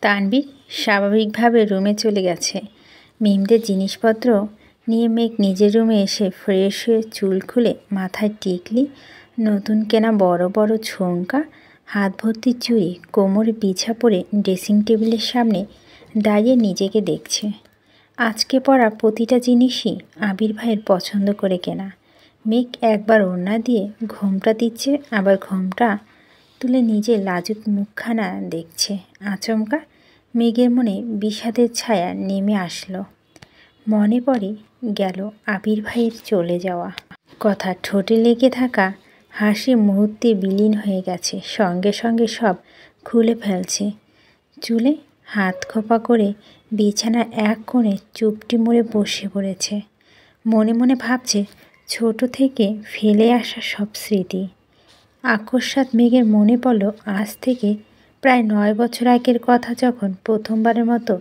তানভীর স্বাভাবিকভাবে রুমে চলে গেছে। মিমদের জিনিসপত্র নিয়ে মেঘ নিজের রুমে এসে ফ্রেশ হয়ে চুল খুলে মাথায় টিকলি, নতুন কেনা বড় বড় ঝুমকা, হাত ভর্তি চুড়ি, কোমরে বিছা পরে ড্রেসিং টেবিলের সামনে দাঁড়িয়ে নিজেকে দেখছে। আজকে পরা প্রতিটা জিনিসই আবির ভাইয়ের পছন্দ করে কেনা। মেঘ একবার ওড়না দিয়ে ঘোমটা দিচ্ছে, আবার ঘোমটা তুলে নিজের লাজুক মুখখানা দেখছে। আচমকা মেঘের মনে বিষাদের ছায়া নেমে আসলো। মনে পড়ে গেল আবির ভাইয়ের চলে যাওয়া কথা। ঠোঁটে লেগে থাকা হাসি মুহূর্তে বিলীন হয়ে গেছে। সঙ্গে সঙ্গে সব খুলে ফেলছে। চুলে হাত খোপা করে বিছানা এক কোণে চুপটি মুড়ে বসে পড়েছে। মনে মনে ভাবছে ছোট থেকে ফেলে আসা সব স্মৃতি। আকস্মাৎ মেঘের মনে পড়ল আজ থেকে প্রায় 9 বছর আগের কথা, যখন প্রথমবারের মতো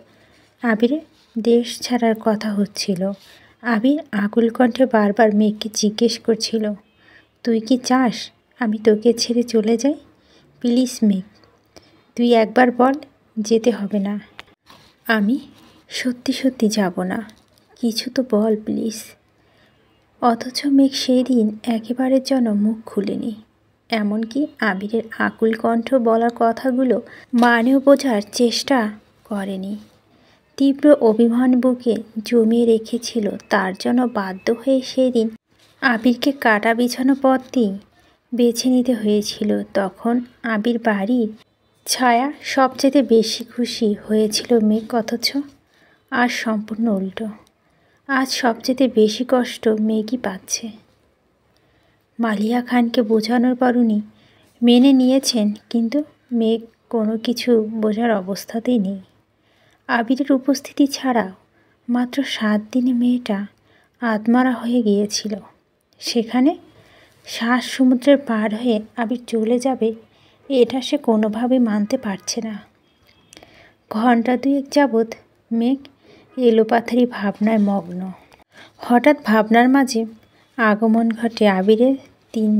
আবিরের দেশ ছাড়ার কথা হচ্ছিল। আবির আকুল কণ্ঠে বারবার মেঘকে জিজ্ঞেস করছিল, তুই কি চাস আমি তোকে ছেড়ে চলে যাই? প্লিজ মেঘ, তুই একবার বল, যেতে হবে না। আমি সত্যি সত্যি যাব না, কিছু তো বল প্লিজ। অথচ মেঘ সেই দিন একেবারের জন্য মুখ খুলেনি। এমনকি আবিরের আকুল কণ্ঠ বলা কথাগুলো মানেও বোঝার চেষ্টা করেনি। তীব্র অভিমান বুকে জমিয়ে রেখেছিল। তার জন্য বাধ্য হয়ে সেই দিন আবিরকে কাটা বিছানো পথটি বেছে নিতে হয়েছিল। তখন আবির বাড়ির ছায়া সবচেয়ে বেশি খুশি হয়েছিল মেঘ, অথচ আজ সম্পূর্ণ উল্টো। আজ সবচেয়ে বেশি কষ্ট মেঘই পাচ্ছে। মালিয়া খানকে বোঝানোর পর উনি মেনে নিয়েছেন, কিন্তু মেঘ কোনো কিছু বোঝার অবস্থাতেই নেই। আবিরের উপস্থিতি ছাড়াও মাত্র 7 দিনে মেয়েটা আত্মারা হয়ে গিয়েছিল। সেখানে শ্বাস সমুদ্রের পার হয়ে আবির চলে যাবে, এটা সে কোনোভাবেই মানতে পারছে না। ঘণ্টা 2 যাবৎ মেঘ এলোপাথারি ভাবনায় মগ্ন। হঠাৎ ভাবনার মাঝে আগমন ঘটে আবিরের 3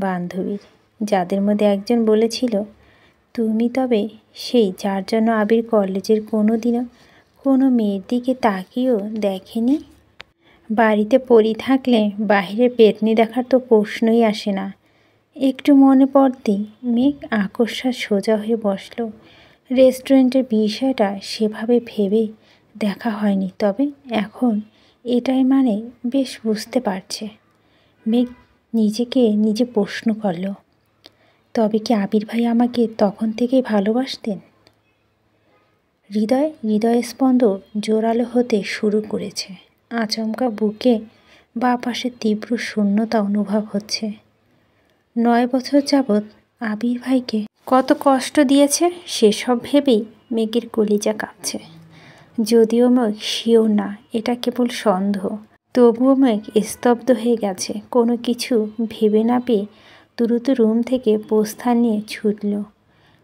বান্ধবীর, যাদের মধ্যে একজন বলেছিল, তুমি তবে সেই যার জন্য আবির কলেজের কোনো দিনও কোনো মেয়ের দিকে তাকিয়েও দেখেনি। বাড়িতে পড়ি থাকলে বাহিরে পেতনি দেখার তো প্রশ্নই আসে না। একটু মনে পড়তেই মেঘ আকস্মাৎ সোজা হয়ে বসল। রেস্টুরেন্টের বিষয়টা সেভাবে ভেবে দেখা হয়নি, তবে এখন এটাই মানে বেশ বুঝতে পারছে। মেঘ নিজেকে নিজে প্রশ্ন করল, তবে কি আবির ভাই আমাকে তখন থেকেই ভালোবাসতেন? হৃদয়স্পন্দন জোরালো হতে শুরু করেছে। আচমকা বুকে বাঁ পাশে তীব্র শূন্যতা অনুভব হচ্ছে। 9 বছর যাবৎ আবির ভাইকে কত কষ্ট দিয়েছে সেসব ভেবেই মেঘের কলিজা কাঁপছে। যদিও মেঘ শিওর না, এটা কেবল সন্দেহ, তবুও মেঘ স্তব্ধ হয়ে গেছে। কোনো কিছু ভেবে না পেয়ে দ্রুত রুম থেকে প্রস্থান নিয়ে ছুটল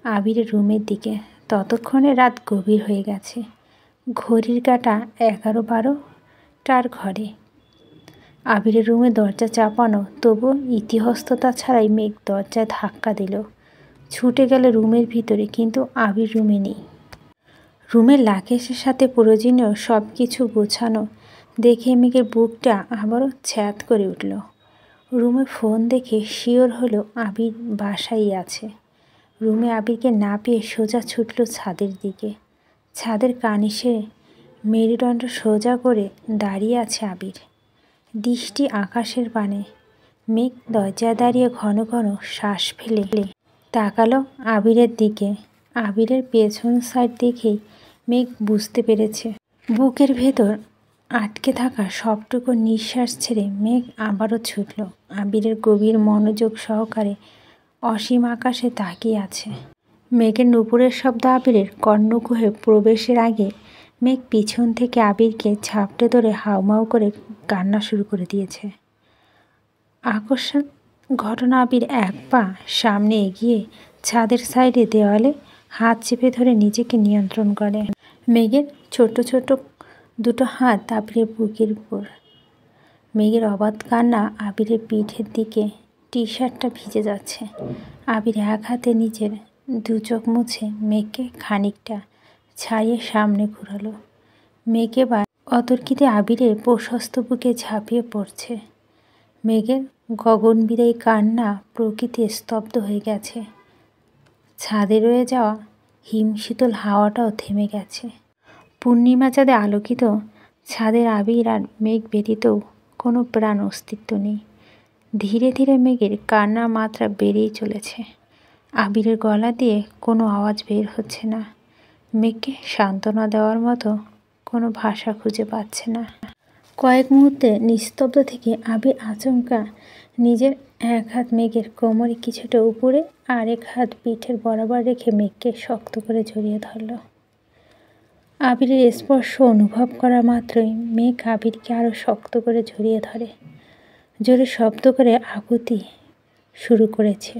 আবিরের রুমের দিকে। ততক্ষণে রাত গভীর হয়ে গেছে। ঘড়ির কাঁটা 11-12টার ঘরে। আবিরের রুমে দরজা চাপানো, তবু ইতস্ততা ছাড়াই মেঘ দরজায় ধাক্কা দিল। ছুটে গেল রুমের ভিতরে, কিন্তু আবির রুমে নেই। রুমের লাকেশের সাথে প্রয়োজনীয় সব কিছু গোছানো দেখে মেঘের বুকটা আবারও ছ্যাদ করে উঠল। রুমে ফোন দেখে শিওর হলো আবির বাসায় আছে। রুমে আবিরকে না পেয়ে সোজা ছুটল ছাদের দিকে। ছাদের কানিসে মেরুদণ্ড সোজা করে দাঁড়িয়ে আছে আবির, দৃষ্টি আকাশের পানে। মেঘ দরজায় দাঁড়িয়ে ঘন ঘন শ্বাস ফেলে তাকালো আবিরের দিকে। আবিরের পেছন সাইড দেখেই মেঘ বুঝতে পেরেছে বুকের ভেতর আটকে থাকা সবটুকু নিঃশ্বাস ছেড়ে মেঘ আবারও ছুটল। আবিরের গভীর মনোযোগ সহকারে অসীম আকাশে তাকিয়ে আছে। মেঘের নুপুরের শব্দ আবিরের কর্ণকুহে প্রবেশের আগে মেঘ পিছন থেকে আবিরকে ঝাপটে ধরে হাউমাউ করে কান্না শুরু করে দিয়েছে। আকস্মাৎ ঘটনা, আবির এক পা সামনে এগিয়ে ছাদের সাইডে দেওয়ালে হাত চেপে ধরে নিজেকে নিয়ন্ত্রণ করে। মেঘের ছোট ছোট দুটো হাত আবিরের বুকের উপর। মেঘের অবাধ কান্না আবিরের পিঠের দিকে। টি শার্টটা ভিজে যাচ্ছে। আবির এক হাতে নিজের 2 চোখ মুছে মেঘকে খানিকটা ছাড়িয়ে সামনে ঘুরালো। মেঘ এবার অতর্কিতে আবিরের প্রশস্ত বুকে ঝাঁপিয়ে পড়ছে। মেঘের গগনবিদায়ী কান্না প্রকৃতি স্তব্ধ হয়ে গেছে। ছাদে রয়ে যাওয়া হিমশীতল হাওয়াটাও থেমে গেছে। পূর্ণিমা চাঁদে আলোকিত ছাদের আবির আর মেঘ ব্যতীতও কোনো প্রাণ অস্তিত্ব নেই। ধীরে ধীরে মেঘের কান্নার মাত্রা বেড়েই চলেছে। আবিরের গলা দিয়ে কোনো আওয়াজ বের হচ্ছে না। মেঘকে সান্ত্বনা দেওয়ার মতো কোনো ভাষা খুঁজে পাচ্ছে না। কয়েক মুহূর্তে নিস্তব্ধ থেকে আবির আচমকা নিজের এক হাত মেঘের কোমরে কিছুটা উপরে আর এক হাত পিঠের বরাবর রেখে মেঘকে শক্ত করে জড়িয়ে ধরল। আবিরের স্পর্শ অনুভব করা মাত্রই মেঘ আবিরকে আরও শক্ত করে জড়িয়ে ধরে। জোরে শব্দ করে আকুতি শুরু করেছে।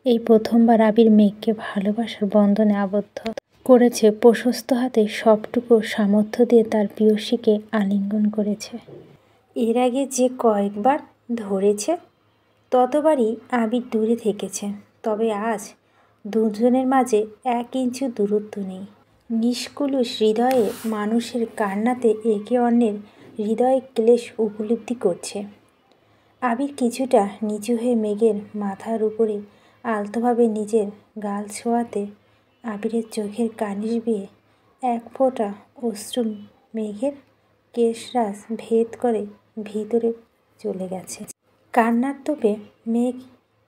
এই প্রথমবার আবির মেঘকে ভালোবাসার বন্ধনে আবদ্ধ করেছে। প্রশস্ত হাতে সবটুকু সামর্থ্য দিয়ে তার প্রিয়সীকে আলিঙ্গন করেছে। এর আগে যে কয়েকবার ধরেছে ততবারই আবির দূরে থেকেছে, তবে আজ দুজনের মাঝে 1 ইঞ্চি দূরত্ব নেই। নিষ্কুলুষ হৃদয়ে মানুষের কান্নাতে একে অন্যের হৃদয়ে ক্লেশ উপলব্ধি করছে। আবির কিছুটা নিচু হয়ে মেঘের মাথার উপরে আলতোভাবে নিজের গাল ছোঁয়াতে আবিরের চোখের কানিশ বেয়ে 1 ফোঁটা অশ্রু মেঘের কেশরাশ ভেদ করে ভিতরে চলে গেছে। কান্নার তোপে মেঘ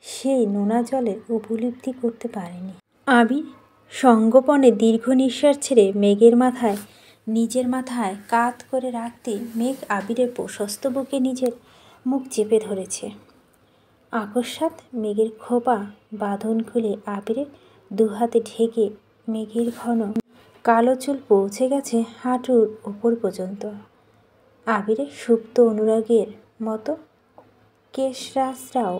সেই নোনা জলের উপলব্ধি করতে পারেনি। আবির সঙ্গোপনে দীর্ঘ নিঃশ্বাস ছেড়ে মেঘের মাথায় নিজের মাথায় কাত করে রাখতে মেঘ আবিরের প্রশস্ত বুকে নিজের মুখ চেপে ধরেছে। আকস্মাৎ মেঘের খোপা বাঁধন খুলে আবিরের 2 হাতে ঢেকে মেঘের ঘন কালো চুল পৌঁছে গেছে হাঁটুর ওপর পর্যন্ত। আবিরের সুপ্ত অনুরাগের মতো কেশরাশরাও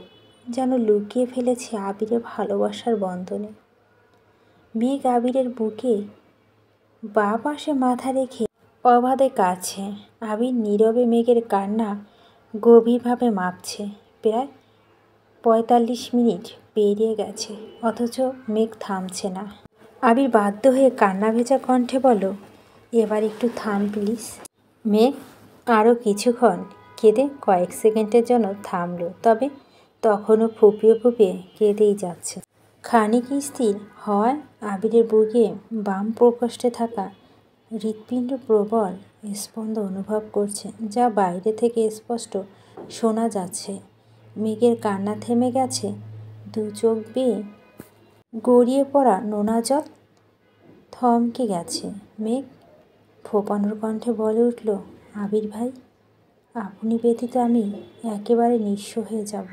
যেন লুকিয়ে ফেলেছে আবিরের ভালোবাসার বন্ধনে। মেঘ আবিরের বুকে বাঁ পাশে মাথা রেখে অবাধে কাঁদছে। আবির নীরবে মেঘের কান্না গভীরভাবে মাপছে। প্রায় 45 মিনিট পেরিয়ে গেছে, অথচ মেঘ থামছে না। আবির বাধ্য হয়ে কান্না ভেজা কণ্ঠে বলল, এবার একটু থাম প্লিজ। মেঘ আরও কিছুক্ষণ কেঁদে কয়েক সেকেন্ডের জন্য থামল, তবে তখনও ফুপিয়ে ফুপিয়ে কেঁদেই যাচ্ছে। খানিক স্থির হওয়ায় আবিরের বুকে বাম প্রকোষ্ঠে থাকা হৃৎপিণ্ড প্রবল স্পন্দন অনুভব করছে, যা বাইরে থেকে স্পষ্ট শোনা যাচ্ছে। মেঘের কান্না থেমে গেছে। 2 চোখ বেয়ে গড়িয়ে পড়া নোনা জল থমকে গেছে। মেঘ ফোঁপানোর কণ্ঠে বলে উঠল, আবির ভাই, আপনি ব্যতীত আমি একেবারে নিঃস্ব হয়ে যাব।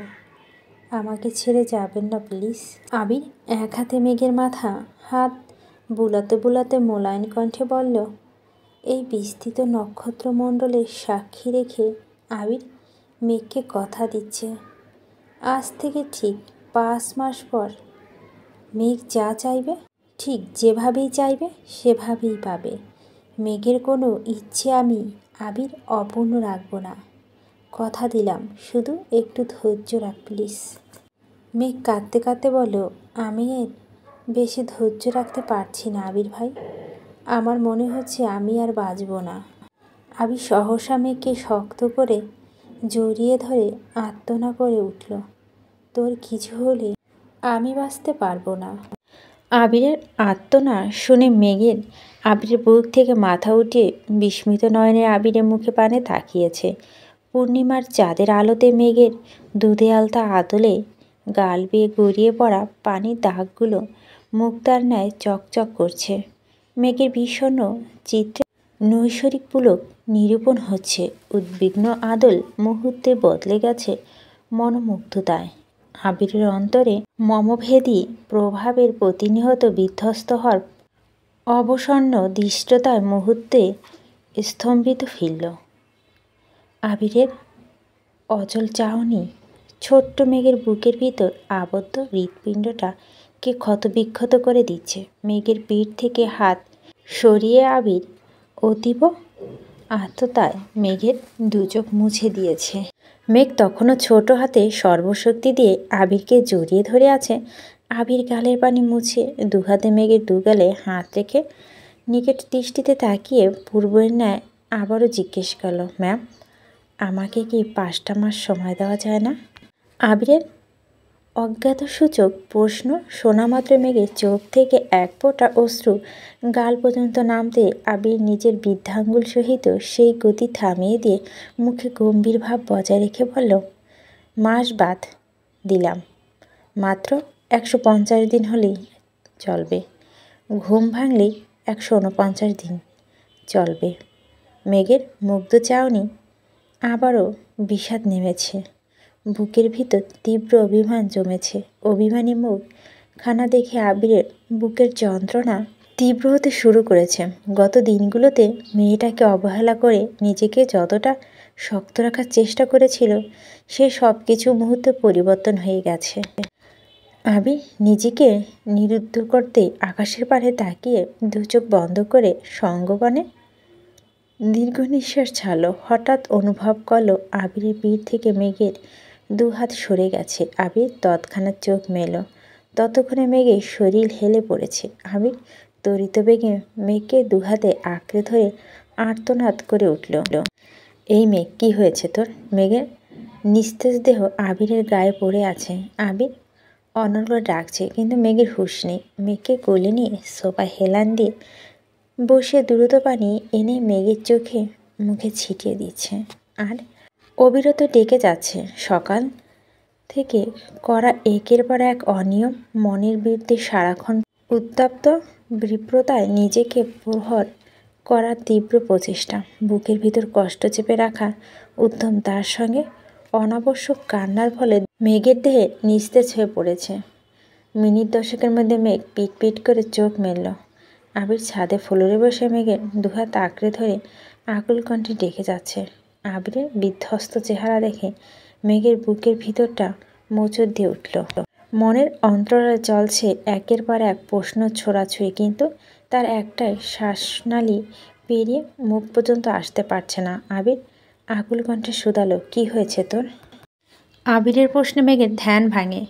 আমাকে ছেড়ে যাবেন না প্লিজ। আবির এক হাতে মেঘের মাথা হাত বুলাতে বুলাতে মোলায়েম কণ্ঠে বলল, এই বিস্তৃত নক্ষত্রমণ্ডলের সাক্ষী রেখে আবির মেঘকে কথা দিচ্ছে, আজ থেকে ঠিক 5 মাস পর মেঘ যা চাইবে, ঠিক যেভাবেই চাইবে সেভাবেই পাবে। মেঘের কোনো ইচ্ছে আমি আবির অপূর্ণ রাখব না। কথা দিলাম, শুধু একটু ধৈর্য রাখ প্লিজ। মেঘ কাঁদতে কাঁদতে বলল, আমি এর বেশি ধৈর্য রাখতে পারছি না আবির ভাই। আমার মনে হচ্ছে আমি আর বাঁচব না। আবির সহসা মেঘকে শক্ত করে জড়িয়ে ধরে আর্তনা করে উঠল, তোর কিছু হলে আমি বাঁচতে পারবো না। আবিরের আর্তনা শুনে মেঘের আবিরের বুক থেকে মাথা উঠিয়ে বিস্মিত নয়নে আবিরের মুখে পানে তাকিয়েছে। পূর্ণিমার চাঁদের আলোতে মেঘের দুধে আলতা আদলে গাল বেয়ে গড়িয়ে পড়া পানির দাগগুলো মুক্তার ন্যায় চকচক করছে। মেঘের বিষণ্ণ চিত্রে নৈসর্গিক পুলক নিরূপণ হচ্ছে। উদ্বিগ্ন আদল মুহূর্তে বদলে গেছে মনোমুগ্ধতায়। আবিরের অন্তরে মমভেদী প্রভাবের প্রতিনিয়ত বিধ্বস্ত হওয়ার অবসন্ন দৃষ্টতায় মুহূর্তে স্তম্ভিত ফিরল। আবিরের অচল চাহনি ছোট্ট মেঘের বুকের ভিতর আবদ্ধ হৃৎপিণ্ডটাকে ক্ষতবিক্ষত করে দিচ্ছে। মেঘের পিঠ থেকে হাত সরিয়ে আবির অতীব আর্ততায় মেঘের 2 চোখ মুছে দিয়েছে। মেঘ তখনও ছোট হাতে সর্বশক্তি দিয়ে আবিরকে জড়িয়ে ধরে আছে। আবির গালের পানি মুছে 2 হাতে মেঘের 2 গালে হাত রেখে নিকট দৃষ্টিতে তাকিয়ে পূর্বের ন্যায় আবারও জিজ্ঞেস করলো, ম্যাম, আমাকে কি 5টা মাস সময় দেওয়া যায় না? আবিরের অজ্ঞাতসূচক প্রশ্ন শোনা মাত্র মেঘের চোখ থেকে এক ফোঁটা অশ্রু গাল পর্যন্ত নামতে আবির নিজের বৃদ্ধাঙ্গুল সহিত সেই গতি থামিয়ে দিয়ে মুখে গম্ভীর ভাব বজায় রেখে বলল, মাস বাদ দিলাম, মাত্র 150 দিন হলেই চলবে। ঘুম ভাঙলেই 149 দিন চলবে। মেঘের মুগ্ধ চাউনি আবারও বিষাদ নেমেছে। বুকের ভিতর তীব্র অভিমান জমেছে। অভিমানী মুখ খানা দেখে আবিরের বুকের যন্ত্রণা তীব্র হতে শুরু করেছে। গত দিনগুলোতে মেয়েটাকে অবহেলা করে নিজেকে যতটা শক্ত রাখার চেষ্টা করেছিল, সে সব কিছু মুহূর্তে পরিবর্তন হয়ে গেছে। আবির নিজেকে নিরুদ্ধ করতে আকাশের পাড়ে তাকিয়ে দু চোখ বন্ধ করে সঙ্গবনে দীর্ঘ নিঃশ্বাস ছাড়ল। হঠাৎ অনুভব করলো আবিরের পিঠ থেকে মেঘের 2 হাত সরে গেছে। আবির তৎক্ষণাৎ চোখ মেলো। ততক্ষণে মেঘের শরীর হেলে পড়েছে। আবির তড়িত বেগে মেঘকে 2 হাতে আঁকড়ে ধরে আর্তনাদ করে উঠল, এই মেঘ, কি হয়েছে তোর? মেঘের নিস্তেজ দেহ আবিরের গায়ে পড়ে আছে। আবির অনর্গল ডাকছে, কিন্তু মেঘের হুঁশ নেই। মেঘকে কোলে নিয়ে সোফায় হেলান দিয়ে বসে দ্রুত পানি এনে মেঘের চোখে মুখে ছিটিয়ে দিচ্ছে আর অবিরত ডেকে যাচ্ছে। সকাল থেকে করা একের পর এক অনিয়ম, মনের বিরুদ্ধে সারাক্ষণ উত্তপ্ত বিপ্রতায় নিজেকে প্রহর করার তীব্র প্রচেষ্টা, বুকের ভিতর কষ্ট চেপে রাখা উদ্যম, তার সঙ্গে অনাবশ্যক কান্নার ফলে মেঘের দেহে নিস্তেজ হয়ে পড়েছে। মিনিট 10-এর মধ্যে মেঘ পিট পিট করে চোখ মেলল। আবির ছাদে ফ্লোরে বসে মেঘের 2 হাত আঁকড়ে ধরে আকুল কণ্ঠে ডেকে যাচ্ছে। আবিরের বিধ্বস্ত চেহারা দেখে মেঘের বুকের ভিতরটা মোচড় দিয়ে উঠল। মনের অন্তরালে চলছে একের পর এক প্রশ্ন ছোড়াছুড়ি, কিন্তু তার একটাই শ্বাসনালী পেরিয়ে মুখ পর্যন্ত আসতে পারছে না। আবির আকুল কণ্ঠে শুধালো, কি হয়েছে তোর? আবিরের প্রশ্নে মেঘের ধ্যান ভাঙে।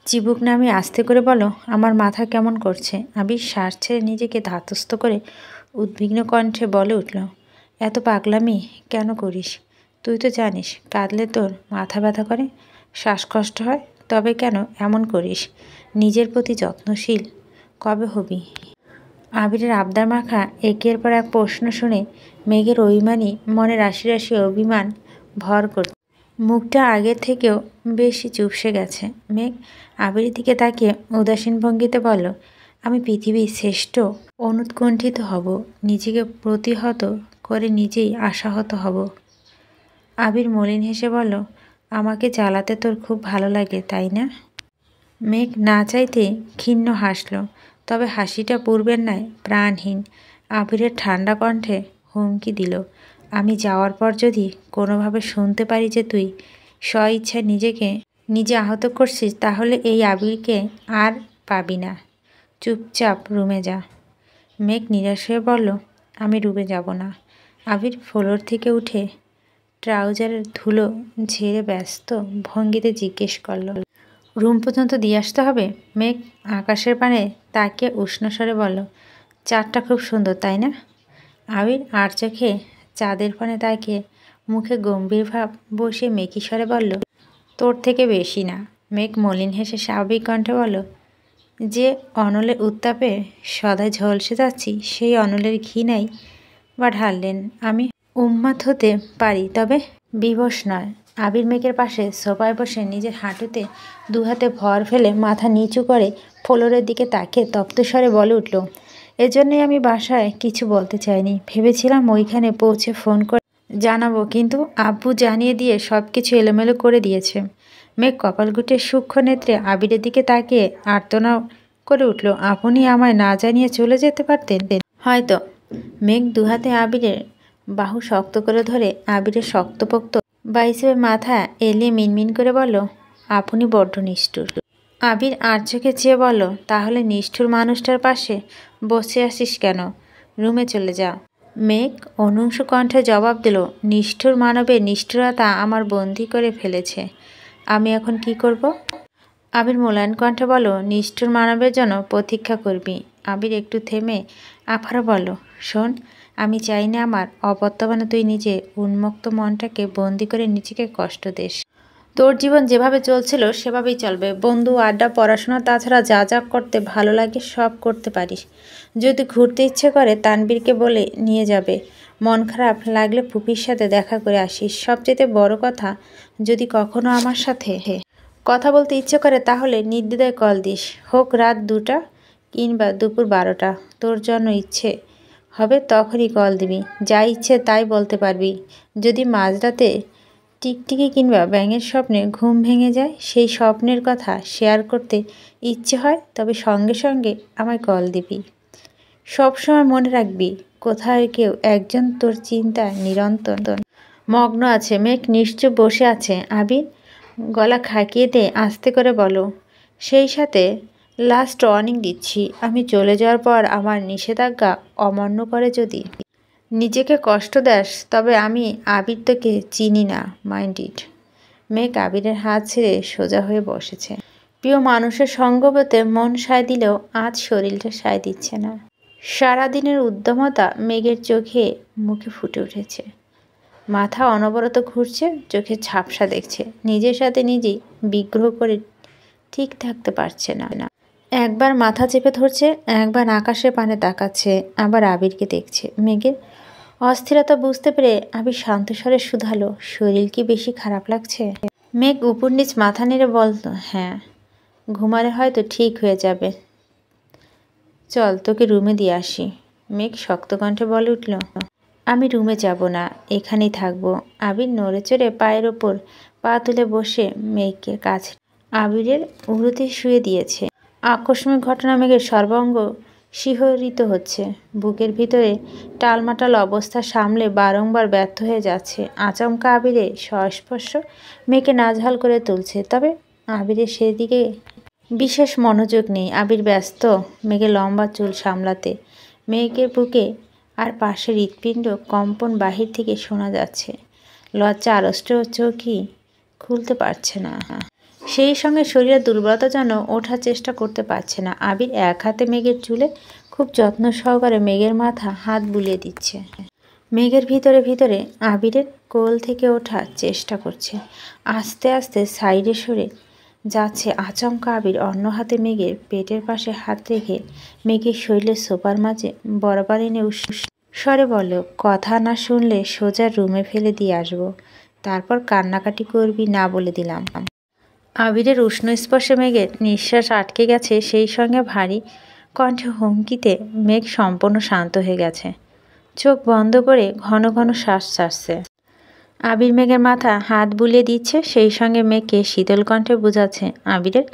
চিবুক নামিয়ে আস্তে করে বলো, আমার মাথা কেমন করছে। আবির শ্বাস ছেড়ে নিজেকে ধাতস্থ করে উদ্বিগ্ন কণ্ঠে বলে উঠল, এত পাগলামি কেন করিস? তুই তো জানিস কাঁদলে তোর মাথা ব্যথা করে, শ্বাসকষ্ট হয়, তবে কেন এমন করিস? নিজের প্রতি যত্নশীল কবে হবি? আবিরের আবদার মাখা একের পর এক প্রশ্ন শুনে মেঘের অভিমানী মনে রাশি রাশি অভিমান ভর করছে। মুখটা আগের থেকেও বেশি চুপসে গেছে। মেঘ আবিরের দিকে তাকিয়ে উদাসীন ভঙ্গিতে বলল, আমি পৃথিবীর শ্রেষ্ঠ অনুৎকণ্ঠিত হব, নিজেকে প্রতিহত করে নিজেই আশাহত হব। আবির মলিন হেসে বলল, আমাকে জ্বালাতে তোর খুব ভালো লাগে, তাই না? মেঘ না চাইতে ক্ষীণ হাসল, তবে হাসিটা পূর্বের ন্যায় প্রাণহীন। আবিরের ঠান্ডা কণ্ঠে হুমকি দিল, আমি যাওয়ার পর যদি কোনোভাবে শুনতে পারি যে তুই স্বইচ্ছায় নিজে আহত করছিস, তাহলে এই আবিরকে আর পাবি না। চুপচাপ রুমে যা। মেঘ নিরাশ হয়ে বলল, আমি রুমে যাব না। আবির ফ্লোর থেকে উঠে ট্রাউজারের ধুলো ঝেড়ে ব্যস্ত ভঙ্গিতে জিজ্ঞেস করল, রুম পর্যন্ত দিয়ে আসতে হবে? মেঘ আকাশের পানে তাকিয়ে উষ্ণ স্বরে বলল, চাঁদটা খুব সুন্দর, তাই না? আবির আর চোখে চাঁদের পানে তাকিয়ে মুখে গম্ভীর ভাব বসিয়ে মেকি স্বরে বলল, তোর থেকে বেশি না। মেঘ মলিন হেসে স্বাভাবিক কণ্ঠে বলল, যে অনলের উত্তাপে সদাই ঝলসে যাচ্ছি, সেই অনলের ঘি নাই বা ঢাললেন আমি উন্মাদ হতে পারি, তবে বিবশ নয়। আবির মেঘের পাশে সোফায় বসে নিজের হাঁটুতে 2 হাতে ভর ফেলে মাথা নিচু করে ফ্লোরের দিকে তাকিয়ে তপ্তস্বরে বলে উঠল, এজন্যই আমি বাসায় কিছু বলতে চাইনি। ভেবেছিলাম ওইখানে পৌঁছে ফোন করে জানাবো, কিন্তু আব্বু জানিয়ে দিয়ে সব কিছু এলোমেলো করে দিয়েছে। মেঘ কপাল গুটিয়ে সূক্ষ্ম নেত্রে আবিরের দিকে তাকিয়ে আর্তনা করে উঠল, আপনি আমায় না জানিয়ে চলে যেতে পারতেন হয়তো। মেঘ 2 হাতে আবিরের বাহু শক্ত করে ধরে আবিরের শক্তপোক্ত বাইসেপে মাথা এলিয়ে মিনমিন করে বলল, আপনি বড্ড নিষ্ঠুর। আবির আর চোখে চেয়ে বলল, তাহলে নিষ্ঠুর মানুষটার পাশে বসে আসিস কেন? রুমে চলে যা। মেঘ অনুংশ কণ্ঠে জবাব দিল, নিষ্ঠুর মানবের নিষ্ঠুরতা আমার বন্দি করে ফেলেছে, আমি এখন কি করব? আবির মোলায়েম কণ্ঠে বলল, নিষ্ঠুর মানবের জন্য প্রতীক্ষা করবি, আবির একটু থেমে আবারও বলল, শোন, আমি চাই না আমার অবর্তমানে তুই নিজে উন্মুক্ত মনটাকে বন্দি করে নিজেকে কষ্ট দিস। তোর জীবন যেভাবে চলছিল সেভাবেই চলবে। বন্ধু, আড্ডা, পড়াশোনা, তাছাড়া যা যা করতে ভালো লাগে সব করতে পারিস। যদি ঘুরতে ইচ্ছে করে তানবীরকে বলে নিয়ে যাবে। মন খারাপ লাগলে ফুপির সাথে দেখা করে আসিস। সবচেয়ে বড় কথা, যদি কখনো আমার সাথে কথা বলতে ইচ্ছে করে তাহলে নির্দ্বিধায় কল দিস, হোক রাত 2টা কিংবা দুপুর 12টা। তোর জন্য ইচ্ছে হবে তখনই কল দিবি, যা ইচ্ছে তাই বলতে পারবি। যদি মাঝরাতে টিকটিকি কিংবা ব্যাঙের স্বপ্নে ঘুম ভেঙে যায়, সেই স্বপ্নের কথা শেয়ার করতে ইচ্ছে হয়, তবে সঙ্গে সঙ্গে আমায় কল দিবি। সবসময় মনে রাখবি, কোথায় কেউ একজন তোর চিন্তায় নিরন্তর মগ্ন আছে। মেঘ নিশ্চুপ বসে আছে। আবির গলা খাকিয়ে দিয়ে আস্তে করে বলো, সেই সাথে লাস্ট ওয়ার্নিং দিচ্ছি, আমি চলে যাওয়ার পর আমার নিষেধাজ্ঞা অমান্য করে যদি নিজেকে কষ্ট দেস, তবে আমি আবির তোকে চিনি না, মাইন্ড ইট। মেঘ আবিরের হাত ছেড়ে সোজা হয়ে বসেছে। প্রিয় মানুষের সঙ্গ পেতে মন সায় দিলেও আজ শরীরটা সায় দিচ্ছে না। সারাদিনের উদ্যমতা মেঘের চোখে মুখে ফুটে উঠেছে। মাথা অনবরত ঘুরছে, চোখে ঝাপসা দেখছে। নিজের সাথে নিজেই বিগ্রহ করে ঠিক থাকতে পারছে না। একবার মাথা চেপে ধরছে, একবার আকাশের পানে তাকাচ্ছে, আবার আবিরকে দেখছে। মেঘের অস্থিরতা বুঝতে পেরে আবির শান্ত স্বরে শুধালো, শরীর কি বেশি খারাপ লাগছে? মেঘ উপর নিচ মাথা নেড়ে বলল, হ্যাঁ, ঘুমালে হয়তো ঠিক হয়ে যাবে। চল তোকে রুমে দিয়ে আসি। মেঘ শক্ত কণ্ঠে বলে উঠল, আমি রুমে যাব না, এখানেই থাকবো। আবির নড়ে চড়ে পায়ের ওপর পা তুলে বসে মেঘকে কাছে আবিরের উড়োতে শুয়ে দিয়েছে। আকস্মিক ঘটনা মেঘের সর্বাঙ্গ শিহরিত হচ্ছে। বুকের ভিতরে টালমাটাল অবস্থা সামলে বারংবার ব্যর্থ হয়ে যাচ্ছে। আচমকা আবিরের সস্পর্শ মেঘকে নাজেহাল করে তুলছে। তবে আবিরের সেদিকে বিশেষ মনোযোগ নেই। আবির ব্যস্ত মেঘের লম্বা চুল সামলাতে। মেঘের বুকে আর পাশে হৃৎপিণ্ড কম্পন বাহির থেকে শোনা যাচ্ছে। লজ্জা আড়ষ্ট চোখই খুলতে পারছে না। সেই সঙ্গে শরীরের দুর্বলতা যেন ওঠার চেষ্টা করতে পারছে না। আবির এক হাতে মেঘের চুলে খুব যত্ন সহকারে মেঘের মাথা হাত বুলিয়ে দিচ্ছে। মেঘের ভিতরে ভিতরে আবিরের কোল থেকে ওঠার চেষ্টা করছে। আস্তে আস্তে সাইডে সরে যাচ্ছে। আচমকা আবির অন্য হাতে মেঘের পেটের পাশে হাত রেখে মেঘের শরীরের সোপার মাঝে বরাবর এনে স্বরে বলল, কথা না শুনলে সোজা রুমে ফেলে দিয়ে আসবো, তারপর কান্নাকাটি করবি না বলে দিলাম। আবিরের উষ্ণ স্পর্শে মেঘের নিঃশ্বাস আটকে গেছে। সেই সঙ্গে ভারী কণ্ঠে হুমকিতে মেঘ সম্পূর্ণ শান্ত হয়ে গেছে। চোখ বন্ধ করে ঘন ঘন শ্বাস ছাড়ছে। আবির মেঘের মাথা হাত বুলিয়ে দিচ্ছে, সেই সঙ্গে মেঘকে শীতল কণ্ঠে বোঝাচ্ছে। আবিরের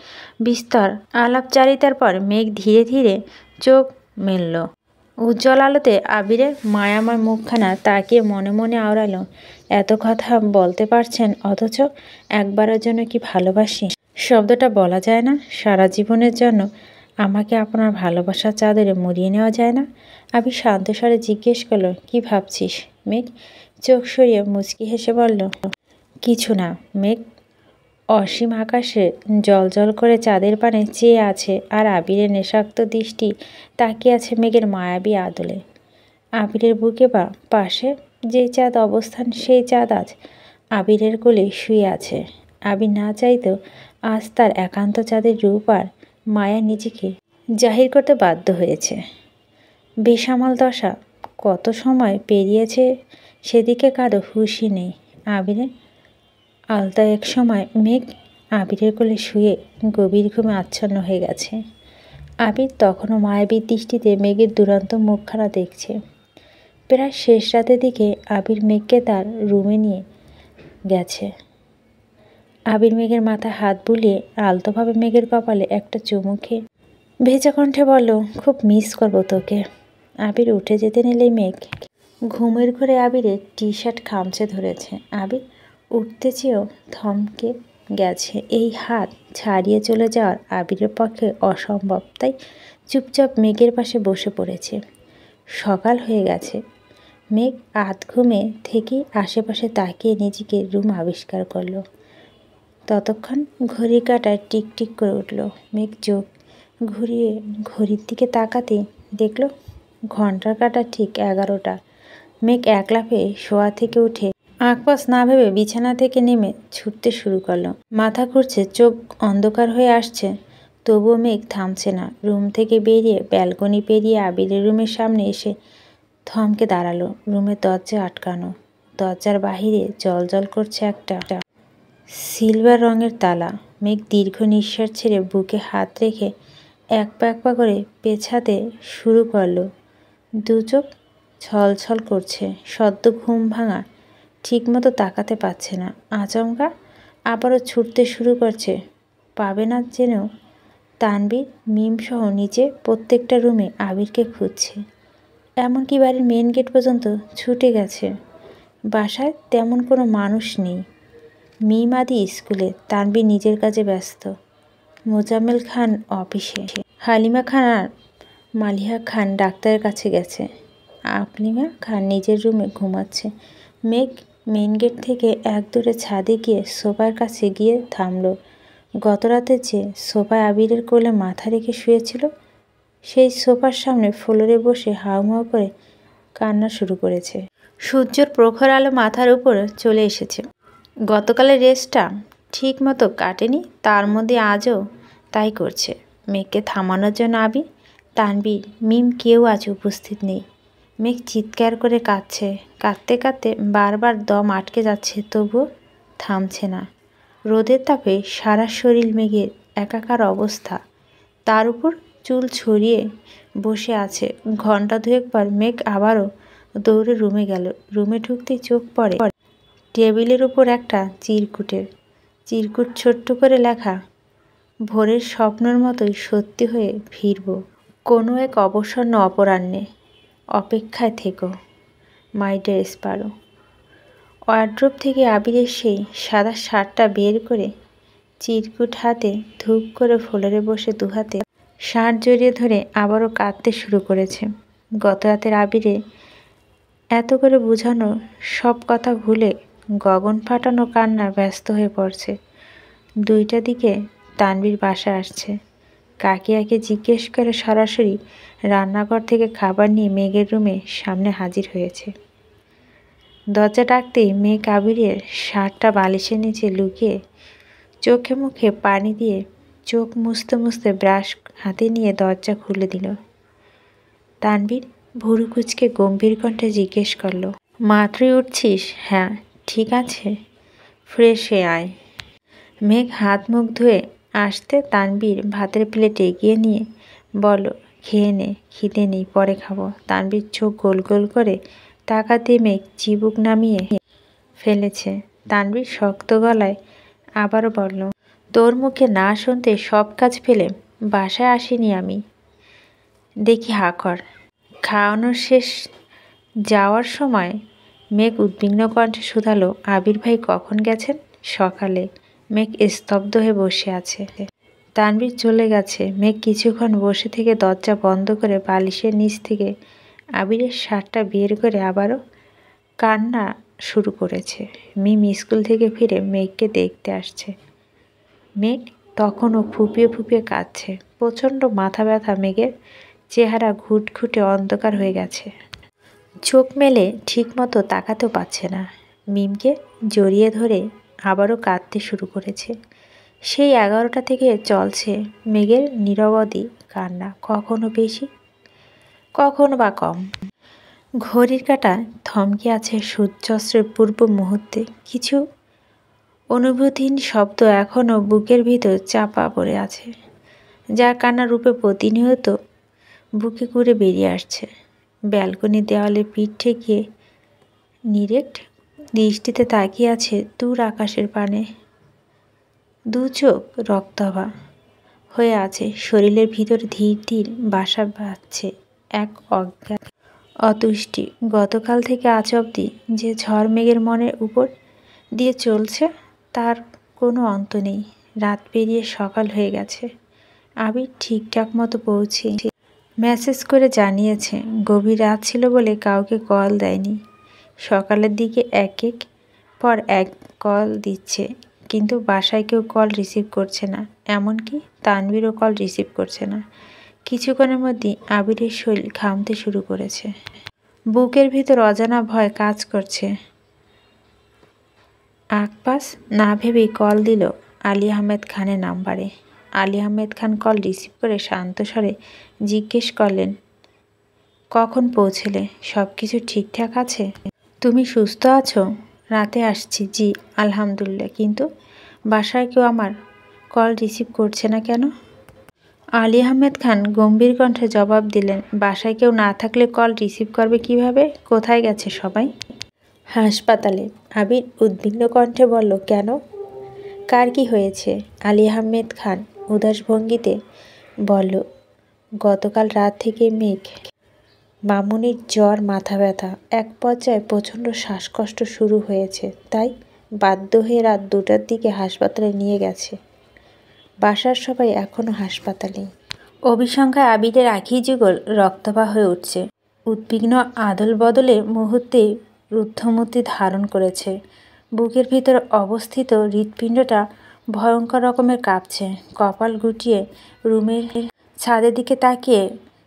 বিস্তর আলাপচারিতার পর মেঘ ধীরে ধীরে চোখ মেলল। উজ্জ্বল আলোতে আবিরের মায়াময় মুখখানা তাকিয়ে মনে মনে আওড়ালো, এত কথা বলতে পারছেন, অথচ একবারের জন্য কি ভালোবাসি শব্দটা বলা যায় না? সারা জীবনের জন্য আমাকে আপনার ভালোবাসার চাদরে মুড়িয়ে নেওয়া যায় না? আবির শান্ত স্বরে জিজ্ঞেস করলো, কি ভাবছিস? মেঘ চোখ সরিয়ে মুচকি হেসে বলল, কিছু না। মেঘ অসীম আকাশে জলজল করে চাঁদের পানে চেয়ে আছে, আর আবিরের নেশাক্ত দৃষ্টি তাকিয়ে আছে মেঘের মায়াবী আদলে। আবিরের বুকে বা পাশে যে চাঁদ অবস্থান, সেই চাঁদ আজ আবিরের কোলে শুয়ে আছে। আবির না চাইতেও আজ তার একান্ত চাঁদের রূপ আর মায়া নিজেকে জাহির করতে বাধ্য হয়েছে। বেসামাল দশা কত সময় পেরিয়েছে সেদিকে কারো হুঁশই নেই। আবিরের আলতা এক সময় মেঘ আবিরের কোলে শুয়ে গভীর ঘুমে আচ্ছন্ন হয়ে গেছে। আবির তখনও মায়াবী দৃষ্টিতে মেঘের দুরন্ত মুখখানা দেখছে। প্রায় শেষ রাতের দিকে আবির মেঘকে তার রুমে নিয়ে গেছে। আবির মেঘের মাথায় হাত বুলিয়ে আলতোভাবে মেঘের কপালে একটা চুমু খেয়ে ভেজা কণ্ঠে বলল, খুব মিস করবো তোকে। আবির উঠে যেতে নিলেই মেঘ ঘুমের ঘরে আবিরের টি শার্ট খামচে ধরেছে। আবির উঠতে চেয়েও থমকে গেছে। এই হাত ছাড়িয়ে চলে যাওয়ার আবিরের পক্ষে অসম্ভব, তাই চুপচাপ মেঘের পাশে বসে পড়েছে। সকাল হয়ে গেছে। মেঘ আধ ঘুমে থেকেই আশেপাশে তাকিয়ে নিজেকে রুম আবিষ্কার করলো। ততক্ষণ ঘড়ি কাঁটায় টিকটিক করে উঠল। মেঘ চোখ ঘুরিয়ে ঘড়ির দিকে তাকাতে দেখল ঘন্টার কাঁটা ঠিক 11টা। মেঘ এক লাফে শোয়া থেকে উঠে আঁকপাশ না ভেবে বিছানা থেকে নেমে ছুটতে শুরু করলো। মাথা ঘুরছে, চোখ অন্ধকার হয়ে আসছে, তবুও মেঘ থামছে না। রুম থেকে বেরিয়ে ব্যালকনি পেরিয়ে আবিরের রুমের সামনে এসে থমকে দাঁড়ালো। রুমের দরজা আটকানো, দরজার বাহিরে জল করছে একটা সিলভার রঙের তালা। মেঘ দীর্ঘ নিঃশ্বাস ছেড়ে বুকে হাত রেখে এক পা করে পেছাতে শুরু করলো। দু চোখ ছলছল করছে, সদ্য ঘুম ভাঙা, ঠিকমতো তাকাতে পারছে না। আচমকা আবারও ছুটতে শুরু করছে। পাবে না জেনেও তানবীর, মিমসহ নিচে প্রত্যেকটা রুমে আবিরকে খুঁজছে। এমনকি বাড়ির মেন গেট পর্যন্ত ছুটে গেছে। বাসায় তেমন কোনো মানুষ নেই। মিম আদি স্কুলে, তানবীর নিজের কাজে ব্যস্ত, মোজাম্মেল খান অফিসে, হালিমা খান আর মালিহা খান ডাক্তারের কাছে গেছে, আকলিমা খান নিজের রুমে ঘুমাচ্ছে। মেঘ মেন গেট থেকে এক দূরে ছাদে গিয়ে সোফার কাছে গিয়ে থামল। গতরাতে যে সোফায় আবিরের কোলে মাথা রেখে শুয়েছিল, সেই সোফার সামনে ফ্লোরে বসে হাউমাউ করে কান্না শুরু করেছে। সূর্যের প্রখর আলো মাথার উপর চলে এসেছে। গতকালের রেস্টটা ঠিক মতো কাটেনি, তার মধ্যে আজও তাই করছে। মেঘকে থামানোর জন্য আবির, তানবীর, মিম কেউ আজ উপস্থিত নেই। মেঘ চিৎকার করে কাঁদছে, কাঁদতে বারবার দম আটকে যাচ্ছে, তবুও থামছে না। রোদের তাপে সারা শরীর মেঘের একাকার অবস্থা। তার উপর চুল ছড়িয়ে বসে আছে। ঘন্টা দুয়েক পর মেঘ আবারও দৌড়ে রুমে গেল। রুমে ঢুকতেই চোখ পড়ে টেবিলের উপর একটা চিরকুট ছোট্ট করে লেখা, ভোরের স্বপ্নের মতোই সত্যি হয়ে ফিরব কোনো এক অবসন্ন অপরাহ্নে, অপেক্ষায় থেকো মাই ডিয়ার স্প্যারো। ওয়ার্ড্রোব থেকে আবিরের সেই সাদা শার্টটা বের করে চিরকুট হাতে ধূপ করে ফ্লোরে বসে দুহাতে শার্ট জড়িয়ে ধরে আবারও কাঁদতে শুরু করেছে। গত রাতের আবিরে এত করে বোঝানো সব কথা ভুলে গগন ফাটানো কান্নার ব্যস্ত হয়ে পড়ছে। 2টার দিকে তানবীর বাসায় আসছে। কাকিয়াকে জিজ্ঞেস করে সরাসরি রান্নাঘর থেকে খাবার নিয়ে মেঘের রুমে সামনে হাজির হয়েছে। দরজা ডাকতেই মেঘ আবিরের শার্টটা বালিশের নিচে লুকিয়ে চোখে মুখে পানি দিয়ে চোখ মুছতে ব্রাশ হাতে নিয়ে দরজা খুলে দিল। তানবীর ভুরু কুঁচকে গম্ভীর কণ্ঠে জিজ্ঞেস করলো, মাত্রই উঠছিস? হ্যাঁ। ঠিক আছে, ফ্রেশ হয়ে আয়। মেঘ হাত মুখ ধুয়ে আসতে তানবীর ভাতের প্লেট এগিয়ে নিয়ে বলল, খেয়ে নে, খিদে নেই, পরে খাবো। তানবীর চোখ গোল গোল করে তাকাতে মেঘ চিবুক নামিয়ে ফেলেছে। তানবীর শক্ত গলায় আবারও বলল, তোর মুখে না শুনতে সব কাজ ফেলে বাসায় আসিনি আমি। দেখি হা কর। খাওয়ানোর শেষ যাওয়ার সময় মেঘ উদ্বিগ্ন কণ্ঠে শুধালো, আবির ভাই কখন গেছেন? সকালে। মেঘ স্তব্ধ হয়ে বসে আছে। তানবীর চলে গেছে। মেঘ কিছুক্ষণ বসে থেকে দরজা বন্ধ করে বালিশের নিচ থেকে আবিরের শার্টটা বের করে আবারও কান্না শুরু করেছে। মিম স্কুল থেকে ফিরে মেঘকে দেখতে আসছে। মেঘ তখনও ফুপিয়ে কাঁদছে। প্রচণ্ড মাথা ব্যথা। মেঘের চেহারা ঘুটঘুটে অন্ধকার হয়ে গেছে। চোখ মেলে ঠিকমতো তাকাতেও পারছে না। মিমকে জড়িয়ে ধরে আবারও কাঁদতে শুরু করেছে। সেই 11টা থেকে চলছে মেঘের নিরবধি কান্না, কখনো বেশি, কখনো বা কম। ঘড়ির কাঁটা থমকে আছে সূর্যাস্তের পূর্ব মুহূর্তে। কিছু অনুভূতিহীন শব্দ এখনও বুকের ভিতর চাপা পড়ে আছে, যার কান্নার রূপে প্রতিনিয়ত বুকে করে বেরিয়ে আসছে। ব্যালকনির দেওয়ালে পিঠ ঠেকিয়ে নিরেট দৃষ্টিতে তাকিয়ে আছে দূর আকাশের পানে। দু চোখ রক্তাভা হয়ে আছে। শরীরের ভিতর ধীর বাসা বাঁধছে এক অজ্ঞাত অতুষ্টি। গতকাল থেকে আজ অবধি যে ঝড় মেঘের মনের উপর দিয়ে চলছে, তার কোনো অন্ত নেই। রাত পেরিয়ে সকাল হয়ে গেছে। আবির ঠিকঠাক মতো পৌঁছে মেসেজ করে জানিয়েছে গভীর রাত ছিল বলে কাউকে কল দেয়নি। সকালের দিকে এক পর এক কল দিচ্ছে, কিন্তু বাসায় কেউ কল রিসিভ করছে না, এমনকি তানভীরও কল রিসিভ করছে না। কিছুক্ষণের মধ্যেই আবিরের শরীর ঘামতে শুরু করেছে। বুকের ভিতর অজানা ভয় কাজ করছে। আকপাস না ভেবেই কল দিল আলী আহমেদ খানের নাম্বারে। আলী আহমেদ খান কল রিসিভ করে শান্ত স্বরে জিজ্ঞেস করলেন, কখন পৌঁছলে? সব কিছু ঠিকঠাক আছে? তুমি সুস্থ আছো? রাতে আসছি। জি আলহামদুলিল্লাহ, কিন্তু বাসায় কেউ আমার কল রিসিভ করছে না কেন? আলী আহমেদ খান গম্ভীর কণ্ঠে জবাব দিলেন, বাসায় কেউ না থাকলে কল রিসিভ করবে কিভাবে? কোথায় গেছে সবাই? হাসপাতালে। আবির উদ্বিগ্ন কণ্ঠে বলল, কেন? কার কি হয়েছে? আলী আহমেদ খান উদাস ভঙ্গিতে বলল, গতকাল রাত থেকে মেঘ, মামুনির জ্বর, মাথা ব্যথা, এক পর্যায়ে প্রচণ্ড শ্বাসকষ্ট শুরু হয়েছে, তাই বাধ্য হয়ে রাত 2টার দিকে হাসপাতালে নিয়ে গেছে। বাসার সবাই এখনও হাসপাতালেই। অভিসংখ্যায় আবিরের আখি যুগল রক্তবাহ হয়ে উঠছে। উদ্বিগ্ন আদল বদলে মুহূর্তে রুদ্ধমূর্তি ধারণ করেছে। বুকের ভিতর অবস্থিত হৃৎপিণ্ডটা ভয়ঙ্কর রকমের কাঁপছে। কপাল গুটিয়ে রুমের ছাদের দিকে তাকিয়ে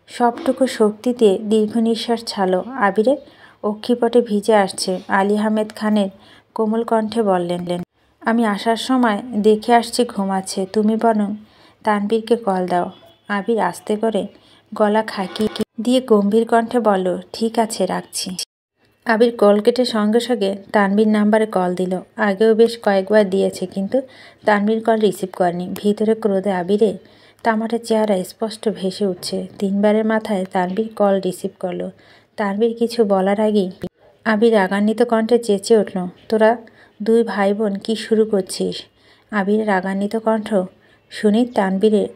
সবটুকু শক্তি দিয়ে দীর্ঘ নিঃশ্বাস ছাড়ল। আবিরের অক্ষিপটে ভিজে আসছে। আলী আহমেদ খানের কোমল কণ্ঠে বললেন, আমি আসার সময় দেখে আসছি ঘুমাচ্ছে, তুমি বরং তানভীরকে কল দাও। আবির আস্তে করে গলা খাকি দিয়ে গম্ভীর কণ্ঠে বলল, ঠিক আছে, রাখছি। আবির কল কেটে সঙ্গে সঙ্গে তানভীর নাম্বারে কল দিল। আগেও বেশ কয়েকবার দিয়েছে, কিন্তু তানভীর কল রিসিভ করেনি। ভিতরে ক্রোধে আবিরে তামাটে চেহারা স্পষ্ট ভেসে উঠছে। 3বারের মাথায় তানভীর কল রিসিভ করলো। তানভীর কিছু বলার আগেই আবির রাগান্বিত কণ্ঠে চেঁচিয়ে উঠল, তোরা 2 ভাই বোন কী শুরু করছিস? আবিরের রাগান্বিত কণ্ঠ শুনি তানভীরের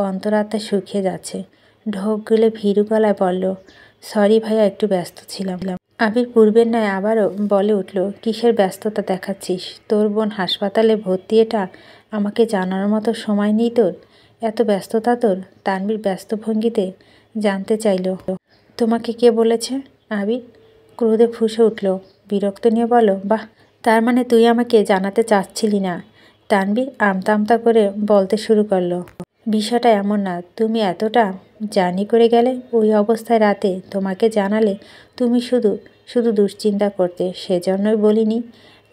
অন্তরাত্মা শুকিয়ে যাচ্ছে। ঢোক গিলে ভীরু গলায় বলল, সরি ভাইয়া, একটু ব্যস্ত ছিলাম। আবির পূর্বের ন্যায় আবারও বলে উঠল, কিসের ব্যস্ততা দেখাচ্ছিস? তোর বোন হাসপাতালে ভর্তি, এটা আমাকে জানানোর মতো সময় নেই তোর? এত ব্যস্ততা তোর? তানভীর ব্যস্ত ভঙ্গিতে জানতে চাইল, তোমাকে কে বলেছে? আবির ক্রোধে ফুঁসে উঠল। বিরক্ত নিয়ে বলো, বাহ, তার মানে তুই আমাকে জানাতে চাচ্ছিলি না? তানভীর আমতা আমতা করে বলতে শুরু করলো, বিষয়টা এমন না, তুমি এতটা জার্নি করে গেলে, ওই অবস্থায় রাতে তোমাকে জানালে তুমি শুধু শুধু দুশ্চিন্তা করতে, সেজন্যই বলিনি।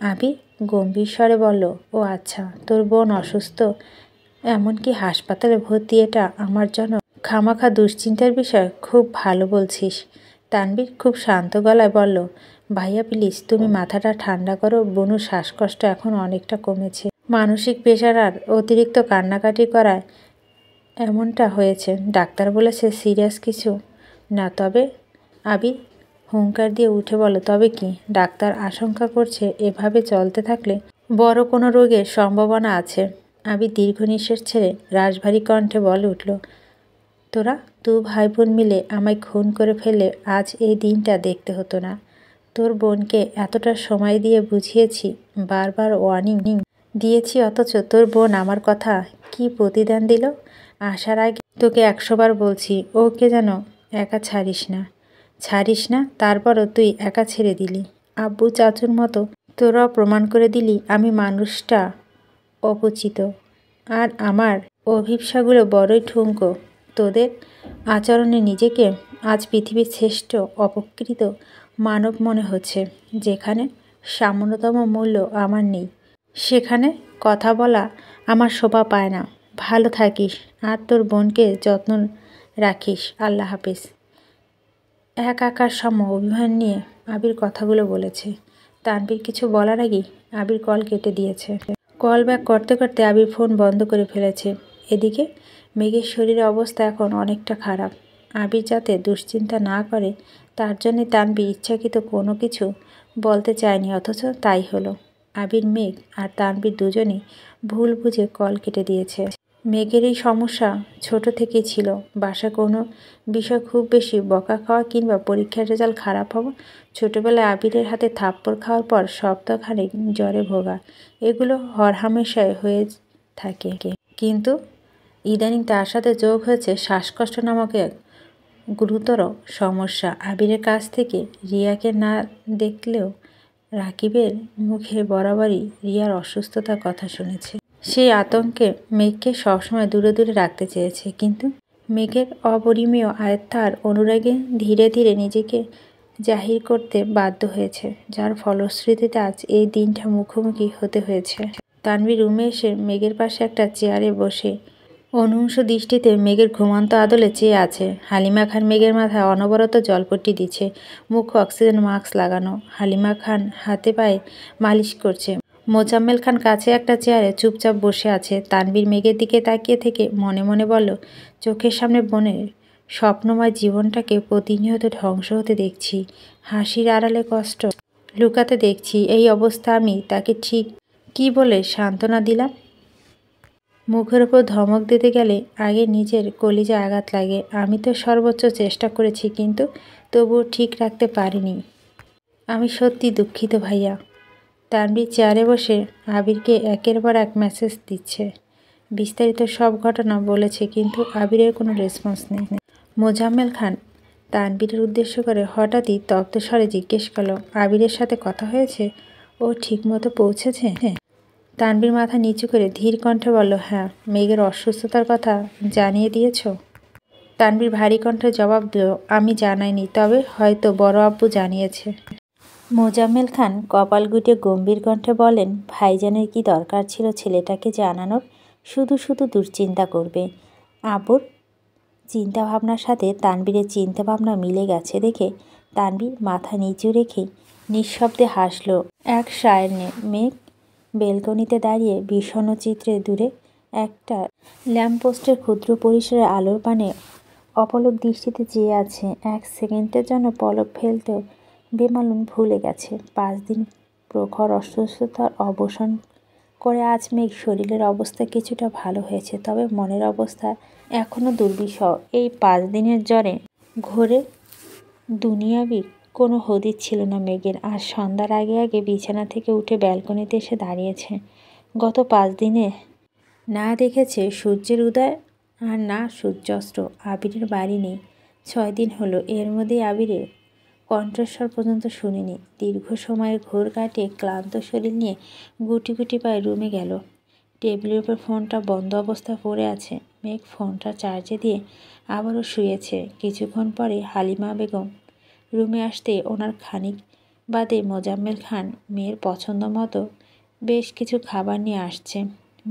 আবির গম্ভীর স্বরে বলল, ও আচ্ছা, তোর বোন অসুস্থ, এমনকি হাসপাতালে ভর্তি, এটা আমার জন্য খামাখা দুশ্চিন্তার বিষয়? খুব ভালো বলছিস। তানভীর খুব শান্ত গলায় বলল, ভাইয়া প্লিজ, তুমি মাথাটা ঠান্ডা করো। বনুর শ্বাসকষ্ট এখন অনেকটা কমেছে। মানসিক প্রেশার আর অতিরিক্ত কান্নাকাটি করায় এমনটা হয়েছে। ডাক্তার বলেছে সিরিয়াস কিছু না। তবে? আবির হুঙ্কার দিয়ে উঠে বলো, তবে কি? ডাক্তার আশঙ্কা করছে এভাবে চলতে থাকলে বড় কোনো রোগের সম্ভাবনা আছে। আবির দীর্ঘ নিঃশ্বাস ছেড়ে রাশভারী কণ্ঠে বলে উঠল, তোরা 2 ভাই বোন মিলে আমায় খুন করে ফেললে আজ এই দিনটা দেখতে হতো না। তোর বোনকে এতটা সময় দিয়ে বুঝিয়েছি, বারবার ওয়ার্নিং দিয়েছি, অথচ তোর বোন আমার কথা কি প্রতিদান দিল? আসার আগে তোকে 100 বার বলছি, ওকে যেন একা ছাড়িস না, তারপরও তুই একা ছেড়ে দিলি। আব্বু চাচুর মতো তোরাও প্রমাণ করে দিলি আমি মানুষটা অপচিত, আর আমার অভিপ্সাগুলো বড়ই ঠুনকো। তোদের আচরণে নিজেকে আজ পৃথিবীর শ্রেষ্ঠ অপকৃত মানব মনে হচ্ছে। যেখানে সামান্যতম মূল্য আমার নেই, সেখানে কথা বলা আমার শোভা পায় না। ভালো থাকিস, আর তোর বোনকে যত্ন রাখিস। আল্লাহ হাফেজ। এক আকার সম অভিমান নিয়ে আবির কথাগুলো বলেছে। তানভীর কিছু বলার আগেই আবির কল কেটে দিয়েছে। কল ব্যাক করতে করতে আবির ফোন বন্ধ করে ফেলেছে। এদিকে মেঘের শরীরের অবস্থা এখন অনেকটা খারাপ। আবির যাতে দুশ্চিন্তা না করে, তার জন্যে তানভীর ইচ্ছাকৃত কোনো কিছু বলতে চায়নি, অথচ তাই হলো। আবির, মেঘ আর তানভীর দুজনেই ভুল বুঝে কল কেটে দিয়েছে। মেঘের এই সমস্যা ছোট থেকেই ছিল। বাসা কোনো বিষয় খুব বেশি বকা খাওয়া কিংবা পরীক্ষার রেজাল্ট খারাপ হওয়া, ছোটবেলায় আবিরের হাতে থাপ্পড় খাওয়ার পর সপ্তাহখানেক জ্বরে ভোগা, এগুলো হরহামেশাই হয়ে থাকে। কিন্তু ইদানিং তার সাথে যোগ হয়েছে শ্বাসকষ্ট নামক এক গুরুতর সমস্যা। আবিরের কাছ থেকে রিয়াকে না দেখলেও রাকিবের মুখে বরাবরই রিয়ার অসুস্থতার কথা শুনেছে। সেই আতঙ্কে মেঘকে সবসময় দূরে দূরে রাখতে চেয়েছে, কিন্তু মেঘের অপরিমেয় আয়ত্তা আর অনুরাগে ধীরে ধীরে নিজেকে জাহির করতে বাধ্য হয়েছে, যার ফলশ্রুতিতে আজ এই দিনটা মুখোমুখি হতে হয়েছে। তানভীর রুমে এসে মেঘের পাশে একটা চেয়ারে বসে অনুংশ দৃষ্টিতে মেঘের ঘুমন্ত আদলে চেয়ে আছে। হালিমা খান মেঘের মাথায় অনবরত জলপট্টি দিচ্ছে, মুখ অক্সিজেন মাস্ক লাগানো। হালিমা খান হাতে পায়ে মালিশ করছে। মোজাম্মেল খান কাছে একটা চেয়ারে চুপচাপ বসে আছে। তানভীর মেঘের দিকে তাকিয়ে থেকে মনে মনে বলল, চোখের সামনে বোনের স্বপ্নময় জীবনটাকে প্রতিনিয়ত ধ্বংস হতে দেখছি, হাসির আড়ালে কষ্ট লুকাতে দেখছি। এই অবস্থা আমি তাকে ঠিক কি বলে সান্ত্বনা দিলাম? মুখের ওপর ধমক দিতে গেলে আগে নিজের কলিজায় আঘাত লাগে। আমি তো সর্বোচ্চ চেষ্টা করেছি, কিন্তু তবুও ঠিক রাখতে পারিনি। আমি সত্যি দুঃখিত ভাইয়া। তানভীর চেয়ারে বসে আবিরকে একের পর এক মেসেজ দিচ্ছে, বিস্তারিত সব ঘটনা বলেছে, কিন্তু আবিরের কোনো রেসপন্স নেই। মোজাম্মেল খান তানভীরের উদ্দেশ্য করে হঠাৎই তপ্ত স্বরে জিজ্ঞেস করলো, আবিরের সাথে কথা হয়েছে? ও ঠিকমতো পৌঁছেছে? তানভীর মাথা নিচু করে ধীর কণ্ঠে বলল, হ্যাঁ। মেঘের অসুস্থতার কথা জানিয়ে দিয়েছ? তানভীর ভারী কণ্ঠে জবাব দিল, আমি জানাইনি, তবে হয়তো বড় আব্বু জানিয়েছে। মোজাম্মেল খান কপাল গুটিয়ে গম্ভীর কণ্ঠে বলেন, ভাইজানের কি দরকার ছিল ছেলেটাকে জানানোর? শুধু শুধু দুশ্চিন্তা করবে। আব্বুর চিন্তাভাবনার সাথে তানভীরের চিন্তাভাবনা মিলে গেছে দেখে তানভীর মাথা নিচু রেখেই নিঃশব্দে হাসল এক সায়নে। মেঘ বেলকনিতে দাঁড়িয়ে বিষণ্ণ চিত্রে দূরে একটা ল্যাম্পপোস্টের ক্ষুদ্র পরিসরের আলোর পানে অপলক দৃষ্টিতে চেয়ে আছে। এক সেকেন্ডের জন্য পলক ফেলতেও বেমালুম ভুলে গেছে। 5 দিন প্রখর অসুস্থতার অবসান করে আজ মেঘ শরীরের অবস্থা কিছুটা ভালো হয়েছে, তবে মনের অবস্থা এখনও দুর্বিষহ। এই 5 দিনের জ্বরে ঘোরে দুনিয়াবি কোনো হদিস ছিল না মেঘের। আজ সন্ধ্যার আগে আগে বিছানা থেকে উঠে ব্যালকনিতে এসে দাঁড়িয়েছে। গত 5 দিনে না দেখেছে সূর্যের উদয় আর না সূর্যাস্ত। আবিরের বাড়ি নেই 6 দিন হলো। এর মধ্যেই আবিরের কণ্ঠস্বর পর্যন্ত শুনিনি। দীর্ঘ সময়ের ঘোর কাটিয়ে ক্লান্ত শরীর নিয়ে গুটি গুটি পায়ে রুমে গেল। টেবিলের উপর ফোনটা বন্ধ অবস্থায় পড়ে আছে। মেঘ ফোনটা চার্জে দিয়ে আবারও শুয়েছে। কিছুক্ষণ পরে হালিমা বেগম রুমে আসতে ওনার খানিক বাদে মোজাম্মেল খান মেয়ের পছন্দ মতো বেশ কিছু খাবার নিয়ে আসছে।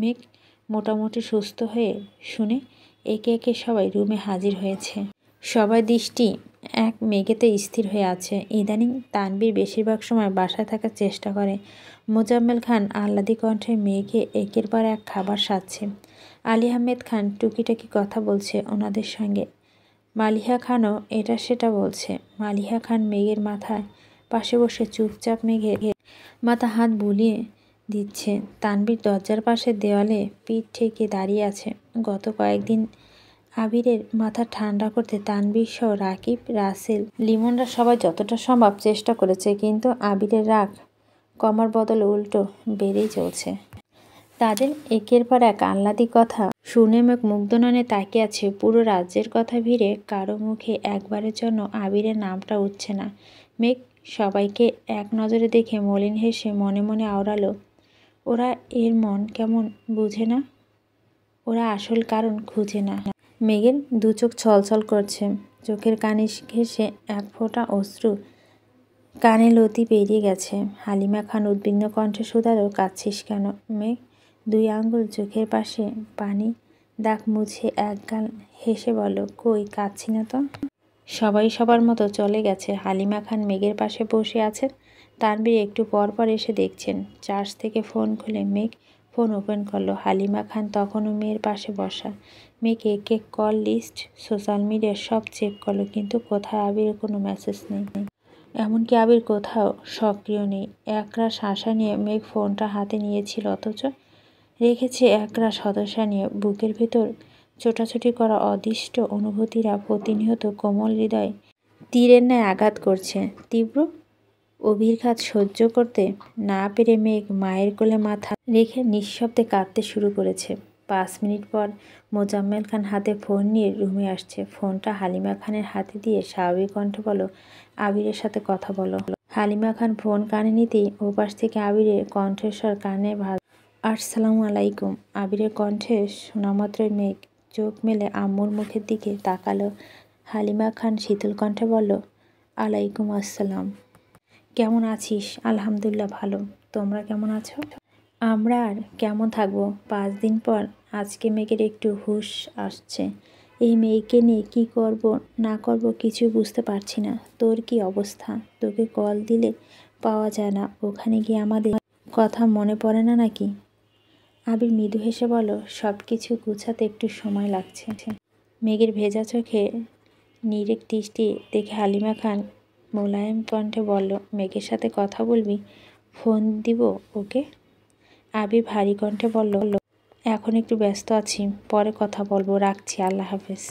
মেঘ মোটামুটি সুস্থ হয়ে শুনে একে একে সবাই রুমে হাজির হয়েছে। সবাই দৃষ্টি এক মেঘেতে স্থির হয়ে আছে। ইদানিং তানভীর বেশিরভাগ সময় বাসায় থাকার চেষ্টা করে। মোজাম্মেল খান আহ্লাদি কণ্ঠে মেঘে একের পর এক খাবার সাজছে। আলী আহমেদ খান টুকিটাকি কথা বলছে ওনাদের সঙ্গে। মালিহা খানও এটা সেটা বলছে। মালিহা খান মেঘের মাথায় পাশে বসে চুপচাপ মেঘের মাথা হাত বুলিয়ে দিচ্ছে। তানভীর দরজার পাশে দেওয়ালে পিঠ ঠেকে দাঁড়িয়ে আছে। গত কয়েকদিন আবিরের মাথা ঠান্ডা করতে তানভীর সহ রাকিব, রাসেল, লিমনরা সবাই যতটা সম্ভব চেষ্টা করেছে, কিন্তু আবিরের রাগ কমার বদলে উল্টো বেড়েই চলছে। তাদের একের পর এক আহ্লাদি কথা শুনে মেঘ মুগ্ধ নয়নে তাকিয়ে আছে। পুরো রাজ্যের কথা ভিড়ে কারো মুখে একবারের জন্য আবিরের নামটা উঠছে না। মেঘ সবাইকে এক নজরে দেখে মলিন হেসে মনে মনে আওড়ালো, ওরা এর মন কেমন বুঝে না, ওরা আসল কারণ খুঁজে না। মেঘের দু চোখ ছলছল করছে। চোখের কানে ঘেঁষে এক ফোঁটা অশ্রু কানে লতি বেরিয়ে গেছে। হালিমা খান উদ্বিগ্ন কণ্ঠে শুধালো, কাঁদছিস কেন? মেঘ 2 আঙ্গুল চোখের পাশে পানি দাগ মুছে একগাল হেসে বলল, কই কাঁদছি না তো। সবাই সবার মতো চলে গেছে। হালিমা খান মেঘের পাশে বসে আছেন। তানভীর একটু পর পর এসে দেখছেন। চার্জ থেকে ফোন খুলে মেঘ ফোন ওপেন করলো। হালিমা খান তখনও মেয়ের পাশে বসা। মেঘ এক এক কল লিস্ট, সোশ্যাল মিডিয়া সব চেক করলো, কিন্তু কোথাও আবিরের কোনো মেসেজ নেই। এমনকি আবির কোথাও সক্রিয় নেই। একরাশ আশা নিয়ে মেঘ ফোনটা হাতে নিয়েছিল, অথচ রেখেছে একরাশ হতাশা নিয়ে। বুকের ভেতর ছোটাছুটি করা অদৃষ্ট অনুভূতিরা প্রতিনিয়ত কোমল হৃদয়ে তীরের ন্যায় আঘাত করছে। তীব্র অভিঘাত সহ্য করতে না পেরে মেঘ মায়ের কোলে মাথা রেখে নিঃশব্দে কাঁদতে শুরু করেছে। 5 মিনিট পর মোজাম্মেল খান হাতে ফোন নিয়ে রুমে আসছে। ফোনটা হালিমা খানের হাতে দিয়ে স্বাভাবিক কণ্ঠে বলল, আবিরের সাথে কথা বলো। হালিমা খান ফোন কানে নিতেই ওপাশ থেকে আবিরের কণ্ঠস্বর কানে ভাস। আসসালামু আলাইকুম। আবিরের কণ্ঠে শোনামাত্রই মেঘ চোখ মেলে আম্মুর মুখের দিকে তাকালো। হালিমা খান শীতল কণ্ঠে বলল, আলাইকুম আসসালাম। কেমন আছিস? আলহামদুলিল্লাহ ভালো। তোমরা কেমন আছো? আমরা আর কেমন থাকবো, 5 দিন পর আজকে মেঘের একটু হুঁশ আসছে। এই মেয়েকে নিয়ে কি করব না করব কিছু বুঝতে পারছি না। তোর কি অবস্থা? তোকে কল দিলে পাওয়া যায় না, ওখানে গিয়ে আমাদের কথা মনে পড়ে না নাকি? আবির মৃদু হেসে বলল, সব কিছু গুছাতে একটু সময় লাগছে। মেঘের ভেজা চোখে নিরেট দৃষ্টি দেখে হালিমা খান মোলায়েম কণ্ঠে বলল, মেঘের সাথে কথা বলবি? ফোন দিব ওকে? আবির ভারী কণ্ঠে বলল, এখন একটু ব্যস্ত আছি, পরে কথা বলবো, রাখছি, আল্লাহ হাফেজ।